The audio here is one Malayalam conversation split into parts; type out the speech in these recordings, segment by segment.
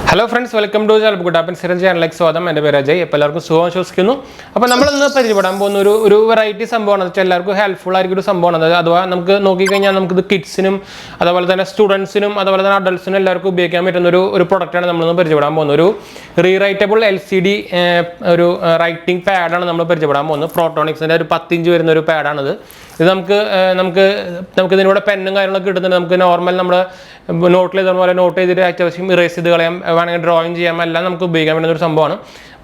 Hello friends, welcome to 𝙑𝙑𝙬𝙬 സ്വാഗതം. എൻ്റെ പേര് അജയ്. എല്ലാവർക്കും സുഖം ആശംസിക്കുന്നു. അപ്പോൾ നമ്മൾ ഇന്ന് പരിചയപ്പെടാൻ പോകുന്ന ഒരു വെറൈറ്റി സംഭവമാണ്. വെച്ചാൽ എല്ലാവർക്കും ഹെൽപ്ഫുൾ ആയിരിക്കും ഒരു സംഭവമാണ്. അഥവാ നമുക്ക് നോക്കിക്കഴിഞ്ഞാൽ നമുക്കിത് കിഡ്സിനും അതുപോലെ തന്നെ സ്റ്റുഡൻസിനും അതുപോലെ തന്നെ അഡൾട്ട്സിനും എല്ലാവർക്കും ഉപയോഗിക്കാൻ പറ്റുന്ന ഒരു പ്രൊഡക്റ്റാണ് നമ്മളിന്ന് പരിചയപ്പെടാൻ പോകുന്നത്. ഒരു റീറൈറ്റബിൾ LCD ഒരു റൈറ്റിംഗ് പാഡാണ് നമ്മൾ പരിചയപ്പെടാൻ പോകുന്നത്. പ്രോട്ടോണിക്സിൻ്റെ ഒരു 10 ഇഞ്ച് വരുന്ന ഒരു പാഡാണിത്. ഇത് നമുക്ക് ഇതിലൂടെ പെന്നും കാര്യങ്ങളൊക്കെ കിട്ടുന്നുണ്ട്. നമുക്ക് നോർമൽ നമ്മുടെ നോട്ടിൽ ഇതുപോലെ നോട്ട് ചെയ്തിട്ട് അത്യാവശ്യം ഇറേസ് ചെയ്ത് കളയാം, വേണമെങ്കിൽ ഡ്രോയിങ് ചെയ്യാം, എല്ലാം നമുക്ക് ഉപയോഗിക്കാൻ പറ്റുന്ന ഒരു സംഭവമാണ്.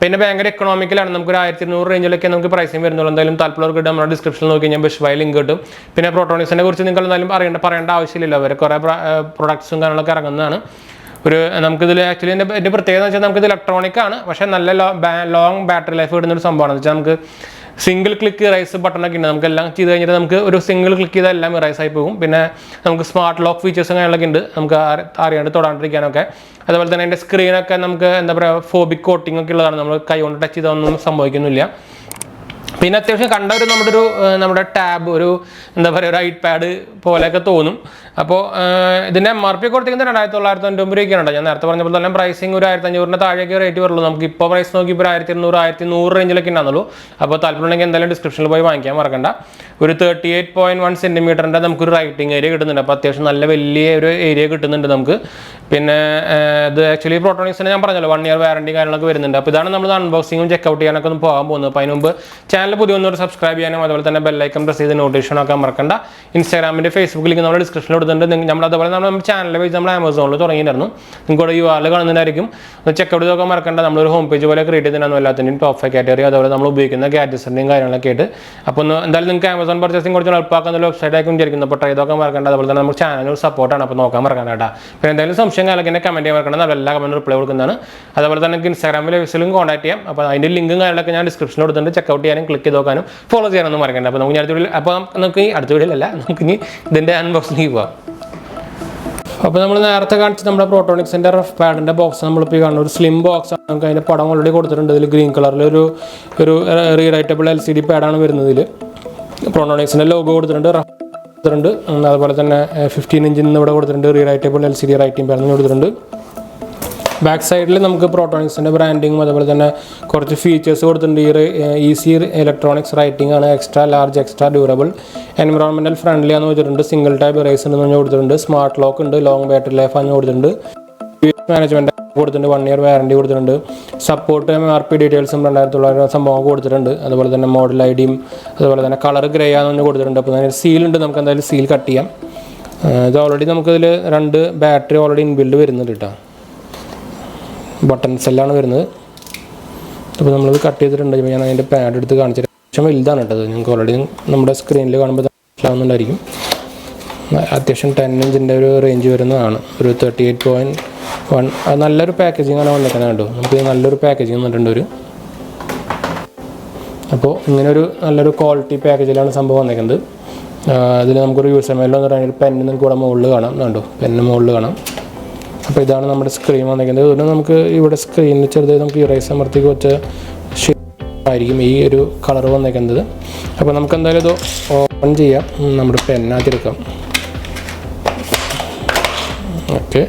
പിന്നെ ഭയങ്കര എക്കണോമിക്കലാണ്. നമുക്കൊരു 1200 റേഞ്ചിലൊക്കെ നമുക്ക് പ്രൈസിങ് വരുന്നുള്ളൂ. എന്തായാലും താല്പര്യമുള്ളവർക്ക് കിട്ടും. നമ്മുടെ ഡിസ്ക്രിപ്ഷനിൽ നോക്കി കഴിഞ്ഞാൽ ബെസ്റ്റ് ലിങ്ക് കിട്ടും. പിന്നെ പ്രോട്ടോണിക്സിനെ കുറിച്ച് നിങ്ങൾ എന്തായാലും പറയേണ്ട ആവശ്യമില്ല. അവർ കുറേ പ്രൊഡക്ട്സും കാര്യങ്ങളൊക്കെ ഇറങ്ങുന്നതാണ്. നമുക്കിതിൽ ആക്ച്വലി എൻ്റെ പ്രത്യേകത എന്ന് വെച്ചാൽ നമുക്കിത് ഇലക്ട്രോണിക് ആണ്, പക്ഷേ നല്ല ലോങ് ബാറ്ററി ലൈഫ് കിട്ടുന്ന ഒരു സംഭവമാണ്. വെച്ചാൽ നമുക്ക് സിംഗിൾ ക്ലിക്ക് ഇറൈസ് ബട്ടണൊക്കെ ഉണ്ട്. നമുക്ക് എല്ലാം ചെയ്ത് കഴിഞ്ഞിട്ട് നമുക്ക് ഒരു സിംഗിൾ ക്ലിക്ക് ചെയ്താൽ എല്ലാം ഇറൈസ് ആയി പോകും. പിന്നെ നമുക്ക് സ്മാർട്ട് ലോക്ക് ഫീച്ചേഴ്സും കാര്യങ്ങളൊക്കെ ഉണ്ട്, നമുക്ക് അറിയാണ്ട് തൊടാണ്ടിരിക്കാനൊക്കെ. അതുപോലെ തന്നെ അതിൻ്റെ സ്ക്രീനൊക്കെ നമുക്ക് എന്താ പറയുക ഫോബിക് കോട്ടിംഗ് ഒക്കെ ഉള്ളതാണ്. നമ്മൾ കൈ കൊണ്ട് ടച്ച് ചെയ്തൊന്നും സംഭവിക്കുന്നില്ല. പിന്നെ അത്യാവശ്യം കണ്ട നമ്മുടെ ടാബ് എന്താ പറയുക ഒരു ഐപാഡ് പോലെയൊക്കെ തോന്നും. അപ്പോൾ ഇതിൻ്റെ MRP കൊടുത്തിരിക്കുന്നത് 2990 രൂപയ്ക്കാണ്. ഞാൻ നേരത്തെ പറഞ്ഞപ്പോൾ തന്നെ പ്രൈസിങ് ഒരു 1500 താഴേക്ക് റേറ്റ് വരുള്ളൂ. നമുക്ക് ഇപ്പോൾ പ്രൈസ് നോക്കി ഇപ്പോൾ 1200-1100 റേഞ്ചിലൊക്കെ ഉണ്ടാകുള്ളൂ. അപ്പോൾ താല്പര്യമുണ്ടെങ്കിൽ എന്തായാലും ഡിസ്ക്രിപ്ഷനിൽ പോയി വാങ്ങിക്കാൻ മറക്കണ്ട. ഒരു 38.1 സെൻറ്റിമീറ്ററിൻ്റെ നമുക്കൊരു റൈറ്റിംഗ് ഏരിയ കിട്ടുന്നുണ്ട്. അപ്പോൾ അത്യാവശ്യം നല്ല വലിയ ഒരു ഏരിയ കിട്ടുന്നുണ്ട് നമുക്ക്. പിന്നെ ഇത് ആക്ച്വലി പ്രോട്ടോണിക്സിന് ഞാൻ പറഞ്ഞല്ലോ 1 ഇയർ വാറണ്ടി കാര്യങ്ങളൊക്കെ വരുന്നുണ്ട്. അപ്പോൾ ഇതാണ് നമ്മൾ അൺബോക്സിങ്ങും ചെക്കൗട്ട് ചെയ്യാനൊക്കെ ഒന്ന് പോകാൻ പോകുന്നത്. അപ്പോൾ അതിന് മുമ്പ് ചാനൽ പുതിയ ഒന്നൊരു സബ്സ്ക്രൈബ് ചെയ്യാനും അതുപോലെ തന്നെ ബെല്ലൈക്കൺ പ്രസ് ചെയ്ത് നോട്ടിഫിക്കേഷൻ ഒക്കെ മറക്കണ്ട. ഇൻസ്റ്റാഗ്രാമിൻ്റെ ഫേസ്ബുക്ക് ലിങ്ക് നമ്മൾ ഡിസ്ക്രിപ്ഷനിൽ കൊടുത്തിട്ടുണ്ട്. നമ്മൾ അതുപോലെ നമ്മുടെ ചാനലിൽ വെച്ച് നമ്മൾ ആമസോണിൽ തുടങ്ങിയിരുന്നു. നിങ്ങൾക്ക് URL കാണുന്നതായിരിക്കും. ചെക്കൗട്ട് ചെയ്തൊക്കെ മറക്കണ്ട. നമ്മളൊരു ഹോം പേജ് പോലെ ക്രിയേറ്റ് ചെയ്തിട്ടുണ്ടായിരുന്നു എല്ലാത്തിൻ്റെയും ടോപ്പ് 5 കാറ്റഗറി അതുപോലെ നമ്മൾ ഉപയോഗിക്കുന്ന ഗാഡ്ജറ്റ്സിൻ്റെയും കാര്യങ്ങളൊക്കെ ആയിട്ട്. അപ്പോൾ എന്തായാലും നിങ്ങൾക്ക് ആമസോൺ പർച്ചേസിംഗ് കുറച്ച് എളുപ്പമാക്കുന്ന ഒരു വെബ്സൈറ്റ് ആയിരിക്കും വിചാരിക്കുന്നത്. അപ്പോൾ ട്രൈ ചെയ്തൊക്കെ മറക്കണ്ട. അതുപോലെ തന്നെ നമ്മുടെ ചാനൽ സപ്പോർട്ടാണ്, അപ്പോൾ നോക്കാൻ മറക്കണ്ട കേട്ടോ. അപ്പോൾ എന്തായാലും സംശയം കാര്യങ്ങളൊക്കെ കമൻറ്റ് ചെയ്യാൻ മറക്കണം. നമ്മൾ എല്ലാ കമൻറ്റും റിപ്ലൈ കൊടുക്കുന്നതാണ്. അതുപോലെ തന്നെ നിങ്ങൾക്ക് ഇൻസ്റ്റാഗ്രാമിൽ വെബ്സൈറ്റിലും കോൺടാക്ട് ചെയ്യാം. അപ്പോൾ അതിൻ്റെ ലിങ്കും കാര്യങ്ങളൊക്കെ ഞാൻ ഡിസ്ക്രിപ്ഷനിൽ കൊടുത്തിട്ടുണ്ട്. ചെക്കൗട്ട് ചെയ്യാനും ക്ലിക്ക് ചെയ്ത് നോക്കാനും ഫോളോ ചെയ്യാനൊന്നും മറക്കണ്ട. അപ്പോൾ നമുക്ക് അടുത്ത വീഡിയോയിലല്ല, നമുക്ക് ഇനി ഇതിൻ്റെ അൺബോക്സിംഗ് പോവാം. അപ്പോൾ നമ്മൾ നേരത്തെ കാണിച്ച് നമ്മുടെ പ്രോട്ടോണിക്സിൻ്റെ റഫ് പാഡിൻ്റെ ബോക്സ് നമ്മളിപ്പോൾ കാണുന്ന ഒരു സ്ലിം ബോക്സ് ആണ്. നമുക്ക് അതിൻ്റെ പടം ഓൾറെഡി കൊടുത്തിട്ടുണ്ട്. ഇതിൽ ഗ്രീൻ കളറിൽ ഒരു റീറൈറ്റബിൾ LCD പാഡാണ് വരുന്നത്. ഇതിൽ പ്രോട്ടോണിക്സിൻ്റെ ലോഗോ കൊടുത്തിട്ടുണ്ട്, റഫ് കൊടുത്തിട്ടുണ്ട്. അതുപോലെ തന്നെ 15 ഇഞ്ചിൽ നിന്ന് ഇവിടെ കൊടുത്തിട്ടുണ്ട് റീറൈറ്റബിൾ LCD റൈറ്റിംഗ് പാഡ് കൊടുത്തിട്ടുണ്ട്. ബാക്ക് സൈഡിൽ നമുക്ക് പ്രോട്ടോണിക്സിൻ്റെ ബ്രാൻഡിങ്ങും അതുപോലെ തന്നെ കുറച്ച് ഫീച്ചേഴ്സ് കൊടുത്തിട്ടുണ്ട്. ഈസി ഇലക്ട്രോണിക്സ് റൈറ്റിംഗ് ആണ്, extra large, extra durable, environmental friendly ആണെന്ന് വെച്ചിട്ടുണ്ട്. സിംഗിൾ ടൈപ്പ് ഇറേസ് ഉണ്ടെന്ന് കൊടുത്തിട്ടുണ്ട്. സ്മാർട്ട് ലോക്ക് ഉണ്ട്, ലോങ് ബാറ്ററി ലൈഫ് ആണ് കൊടുത്തിട്ടുണ്ട്. മാനേജ്മെൻറ്റ് കൊടുത്തിട്ടുണ്ട്, 1 ഇയർ വാറണ്ടി കൊടുത്തിട്ടുണ്ട്. സപ്പോർട്ട് MRP ഡീറ്റെയിൽസും 2000 സംഭവം കൊടുത്തിട്ടുണ്ട്. അതുപോലെ തന്നെ മോഡൽ IDയും അതുപോലെ തന്നെ കളർ ഗ്രേ ആണെന്ന് കൊടുത്തിട്ടുണ്ട്. അപ്പോൾ അതിന് സീലുണ്ട്, നമുക്ക് എന്തായാലും സീൽ കട്ട് ചെയ്യാം. ഇത് ഓൾറെഡി നമുക്കിതിൽ 2 ബാറ്ററി ഓൾറെഡി ഇൻബിൽഡ് വരുന്നുണ്ട് കേട്ടോ. ബട്ടൺസ് എല്ലാം വരുന്നത്. അപ്പോൾ നമ്മളിത് കട്ട് ചെയ്തിട്ടുണ്ട്. ഞാൻ അതിൻ്റെ പാഡ് എടുത്ത് കാണിച്ചിട്ട് അത്യാവശ്യം വലുതാണ് കേട്ടത്. നിങ്ങൾക്ക് ഓൾറെഡി നമ്മുടെ സ്ക്രീനിൽ കാണുമ്പോൾ മനസ്സിലാവുന്നുണ്ടായിരിക്കും. അത്യാവശ്യം 10 ഇഞ്ചിൻ്റെ ഒരു റേഞ്ച് വരുന്നതാണ്. ഒരു 38.1 അത് നല്ലൊരു പാക്കേജിങ് ആണ് വന്നിരിക്കുന്നത് കേട്ടോ. നമുക്ക് നല്ലൊരു പാക്കേജിങ് വന്നിട്ടുണ്ട്. അപ്പോൾ ഇങ്ങനെ നല്ലൊരു ക്വാളിറ്റി പാക്കേജിലാണ് സംഭവം വന്നിരിക്കുന്നത്. അതിൽ നമുക്കൊരു യൂസർ മെയിലോ എന്ന് പറഞ്ഞാൽ പെന്ന് നിങ്ങൾക്ക് ഇവിടെ മുകളിൽ കാണാം കേട്ടോ. പെന്ന് മുകളിൽ കാണാം. അപ്പോൾ ഇതാണ് നമ്മുടെ സ്ക്രീൻ വന്നിരിക്കുന്നത്. അതുകൊണ്ട് നമുക്ക് ഇവിടെ സ്ക്രീനിൽ ചെറുതായി നമുക്ക് ഇറേസ് അമർത്തിക്ക് വെച്ച ആയിരിക്കും ഈ ഒരു കളർ വന്നിരിക്കുന്നത്. അപ്പോൾ നമുക്ക് എന്തായാലും ഇത് ഓപ്പൺ ചെയ്യാം. നമ്മുടെ പെന്നാത്തിരിക്കാം. ഓക്കെ,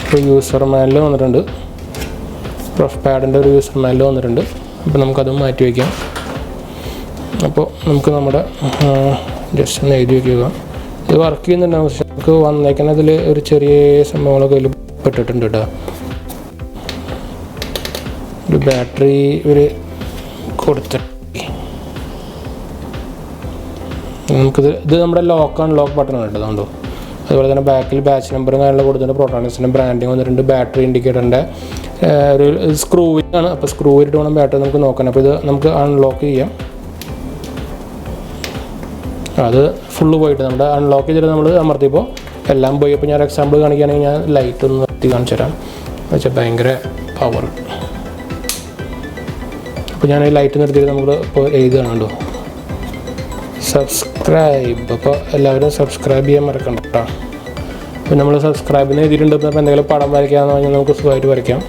ഇപ്പോൾ യൂസർ മാനുവൽ വന്നിട്ടുണ്ട്. റഫ് പാഡിൻ്റെ ഒരു യൂസർ മാനുവൽ വന്നിട്ടുണ്ട്. അപ്പോൾ നമുക്കതും മാറ്റി വയ്ക്കാം. അപ്പോൾ നമുക്ക് നമ്മുടെ ജസ്റ്റ് ഒന്ന് എഴുതി വയ്ക്കുക. ഇത് വർക്ക് ചെയ്യുന്നുണ്ടാവും. പക്ഷേ നമുക്ക് വന്നേക്കുന്നതിൽ ഒരു ചെറിയ സംഭവങ്ങളൊക്കെ അതിൽ പെട്ടിട്ടുണ്ട് കേട്ടോ. ഒരു ബാറ്ററി കൊടുത്തിട്ട് ഇത് നമ്മുടെ ലോക്ക് അൺലോക്ക് ബട്ടൺ ഉണ്ട് കേട്ടോ. അതുപോലെ തന്നെ ബാക്കിൽ ബാച്ച് നമ്പറും കാര്യങ്ങളൊക്കെ കൊടുത്തിട്ടുണ്ട്. പ്രോട്ടോണിക്സിൻ്റെ ബ്രാൻഡിങ് വന്നിട്ടുണ്ട്. ബാറ്ററി ഇൻഡിക്കേറ്ററിൻ്റെ ഒരു സ്ക്രൂവിങ് ആണ്. അപ്പോൾ സ്ക്രൂ ഇട്ട് വേണം ബാറ്ററി നമുക്ക് നോക്കണം. അപ്പോൾ ഇത് നമുക്ക് അൺലോക്ക് ചെയ്യാം. അത് ഫുള്ള് പോയിട്ട് നമ്മുടെ അൺലോക്ക് ചെയ്തിട്ട് നമ്മൾ അമർത്തിയപ്പോൾ എല്ലാം പോയി. അപ്പോൾ ഞാൻ എക്സാമ്പിൾ കാണിക്കുകയാണെങ്കിൽ ഞാൻ ലൈറ്റ് ഒന്ന് നിർത്തി കാണിച്ചു തരാം. വെച്ചാൽ ഭയങ്കര പവർ. അപ്പോൾ ഞാൻ ഈ ലൈറ്റ് നിർത്തിയിട്ട് നമ്മൾ ഇപ്പോൾ എഴുതുകയാണ് കേട്ടോ. സബ്സ്ക്രൈബ്. അപ്പോൾ എല്ലാവരും സബ്സ്ക്രൈബ് ചെയ്യാൻ മറക്കണ്ട കേട്ടോ. അപ്പോൾ നമ്മൾ സബ്സ്ക്രൈബിന് എഴുതിയിട്ടുണ്ട്. ഇപ്പോൾ എന്തെങ്കിലും പടം വരയ്ക്കാമെന്ന് പറഞ്ഞാൽ നമുക്ക് സുഖമായിട്ട് വരയ്ക്കാം.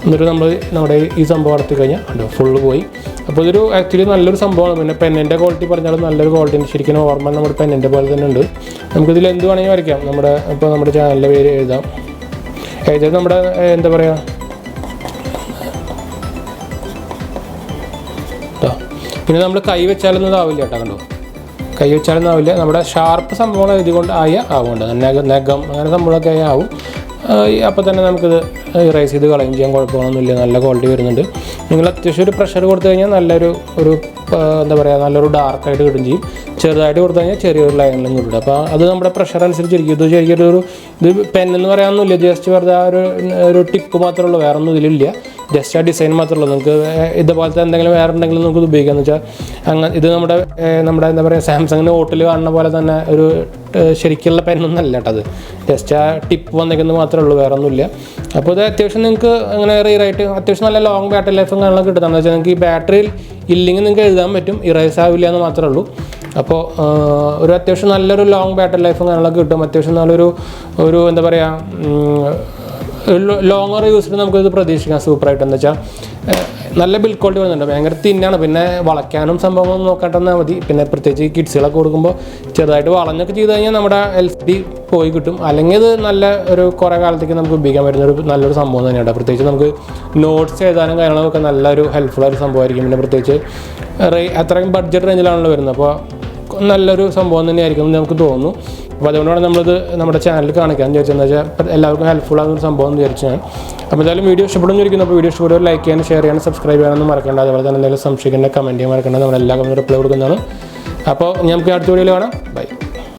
എന്നിട്ട് നമ്മുടെ ഈ സംഭവം നടത്തി കഴിഞ്ഞാൽ ഫുള്ള് പോയി. അപ്പോൾ ഇതൊരു ആക്ച്വലി നല്ലൊരു സംഭവമാണ്. പിന്നെ പെന്നിൻ്റെ ക്വാളിറ്റി പറഞ്ഞാലും നല്ലൊരു ക്വാളിറ്റി. ശരിക്കും ഓർമ്മ നമ്മുടെ പെന്നിൻ്റെ പോലെ തന്നെ ഉണ്ട്. നമുക്കിതിൽ എന്ത് വേണമെങ്കിൽ വരയ്ക്കാം. ഇപ്പോൾ നമ്മുടെ ചാനലിൻ്റെ പേര് എഴുതാം. നമ്മുടെ എന്താ പറയുക, പിന്നെ നമ്മൾ കൈ വെച്ചാലൊന്നും ഇതാവില്ല കേട്ടോ. കണ്ടോ, കൈ വെച്ചാലൊന്നും ആവില്ല. നമ്മുടെ ഷാർപ്പ് സംഭവങ്ങൾ എഴുതിക്കൊണ്ട് ആവുന്നുണ്ട്. നഖം അങ്ങനെ സംഭവങ്ങളൊക്കെ ആവും. അപ്പോൾ തന്നെ നമുക്കിത് ഇറേസ് ചെയ്ത് കളയും ചെയ്യാൻ, കുഴപ്പമൊന്നുമില്ല. നല്ല ക്വാളിറ്റി വരുന്നുണ്ട്. നിങ്ങൾ അത്യാവശ്യം ഒരു പ്രഷർ കൊടുത്തു കഴിഞ്ഞാൽ നല്ലൊരു എന്താ പറയുക, നല്ലൊരു ഡാർക്കായിട്ട് കിട്ടും ചെയ്യും. ചെറുതായിട്ട് കൊടുത്തു കഴിഞ്ഞാൽ ചെറിയൊരു ലൈനിലും കിട്ടും. അപ്പോൾ അത് നമ്മുടെ പ്രഷർ അനുസരിച്ചിരിക്കും. ഇത് ശരിക്കും ഇത് പെന്നെന്ന് പറയാനൊന്നുമില്ല. ജസ്റ്റ് വെറുതെ ഒരു ടിപ്പ് മാത്രമേ ഉള്ളൂ, വേറെ ഒന്നും ഇതിലില്ല. ജസ്റ്റ് ആ ഡിസൈൻ മാത്രമേ ഉള്ളൂ. നിങ്ങൾക്ക് ഇതുപോലത്തെ എന്തെങ്കിലും വേറെ ഉണ്ടെങ്കിലും നമുക്ക് ഇത് ഉപയോഗിക്കാമെന്ന് വെച്ചാൽ അങ്ങനെ. ഇത് നമ്മുടെ എന്താ പറയുക, സാംസങ്ങിൻ്റെ നോട്ടിൽ കാണുന്ന പോലെ തന്നെ ഒരു ശരിക്കുള്ള പെന്നൊന്നും അല്ല കേട്ടോ. അത് ജസ്റ്റ് ആ ടിപ്പ് വന്നേക്കുന്നത് മാത്രമേ ഉള്ളൂ, വേറെ ഒന്നുമില്ല. അപ്പോൾ ഇത് അത്യാവശ്യം നിങ്ങൾക്ക് അങ്ങനെ റീറൈറ്റ് അത്യാവശ്യം നല്ല ലോങ് ബാറ്ററി ലൈഫും കാര്യങ്ങളൊക്കെ കിട്ടുന്നതെന്ന് വെച്ചാൽ നിങ്ങൾക്ക് ഈ ബാറ്ററിയിൽ ഇല്ലെങ്കിൽ നിങ്ങൾക്ക് എഴുതാൻ പറ്റും, ഇറേസ് ആവില്ല എന്ന് മാത്രമേ ഉള്ളൂ. അപ്പോൾ ഒരു അത്യാവശ്യം നല്ലൊരു ലോങ് ബാറ്ററി ലൈഫും കാര്യങ്ങളൊക്കെ കിട്ടും. അത്യാവശ്യം നല്ലൊരു എന്താ പറയുക, ലോങ്ങർ യൂസിന് നമുക്കിത് പ്രതീക്ഷിക്കാം സൂപ്പറായിട്ട്. എന്ന് വെച്ചാൽ നല്ല ബിൽഡ് ക്വാളിറ്റി വരുന്നുണ്ട്. ഭയങ്കര തിന്നാണ്. പിന്നെ വളയ്ക്കാനും സംഭവങ്ങളൊന്നും നോക്കാട്ടെന്നാൽ മതി. പിന്നെ പ്രത്യേകിച്ച് കിഡ്സുകളൊക്കെ കൊടുക്കുമ്പോൾ ചെറുതായിട്ട് വളഞ്ഞൊക്കെ ചെയ്ത് കഴിഞ്ഞാൽ നമ്മുടെ LCD പോയി കിട്ടും. അല്ലെങ്കിൽ ഇത് നല്ല ഒരു കുറേ കാലത്തേക്ക് നമുക്ക് ഉപയോഗിക്കാൻ പറ്റുന്ന നല്ലൊരു സംഭവം തന്നെയാണ്. പ്രത്യേകിച്ച് നമുക്ക് നോട്ട്സ് എഴുതാനും കാര്യങ്ങളൊക്കെ നല്ലൊരു ഹെൽപ്ഫുള്ളായൊരു സംഭവമായിരിക്കും. പിന്നെ പ്രത്യേകിച്ച് അത്രയും ബഡ്ജറ്റ് റേഞ്ചിലാണല്ലോ വരുന്നത്. അപ്പോൾ നല്ലൊരു സംഭവം തന്നെയായിരിക്കും എന്ന് നമുക്ക് തോന്നുന്നു. അപ്പോൾ അതുകൊണ്ടാണ് നമ്മളിത് നമ്മുടെ ചാനലിൽ കാണിക്കാൻ വിചാരിച്ചതെന്ന് വെച്ചാൽ എല്ലാവർക്കും ഹെൽപ്ഫുൾ ആകുന്ന ഒരു സംഭവം എന്ന് വിചാരിച്ചു ഞാൻ. അപ്പോൾ എന്തായാലും വീഡിയോ ഇഷ്ടപ്പെടുന്നു ഇരിക്കുന്നു. അപ്പോൾ വീഡിയോ ഇഷ്ടപ്പെടുക ലൈക്ക് ചെയ്യാനും ഷെയർ ചെയ്യാനും സബ്സ്ക്രൈബ് ചെയ്യാനൊന്നും മറക്കേണ്ട. അതുപോലെ തന്നെ എന്തെങ്കിലും സംശയിക്കേണ്ട കമൻറ്റ് ചെയ്യാൻ മറക്കേണ്ട. നമ്മളെല്ലാവർക്കും റിപ്ലൈ കൊടുക്കുന്നതാണ്. അപ്പോൾ നമുക്ക് അടുത്ത വീഡിയോയിൽ കാണാം. ബൈ.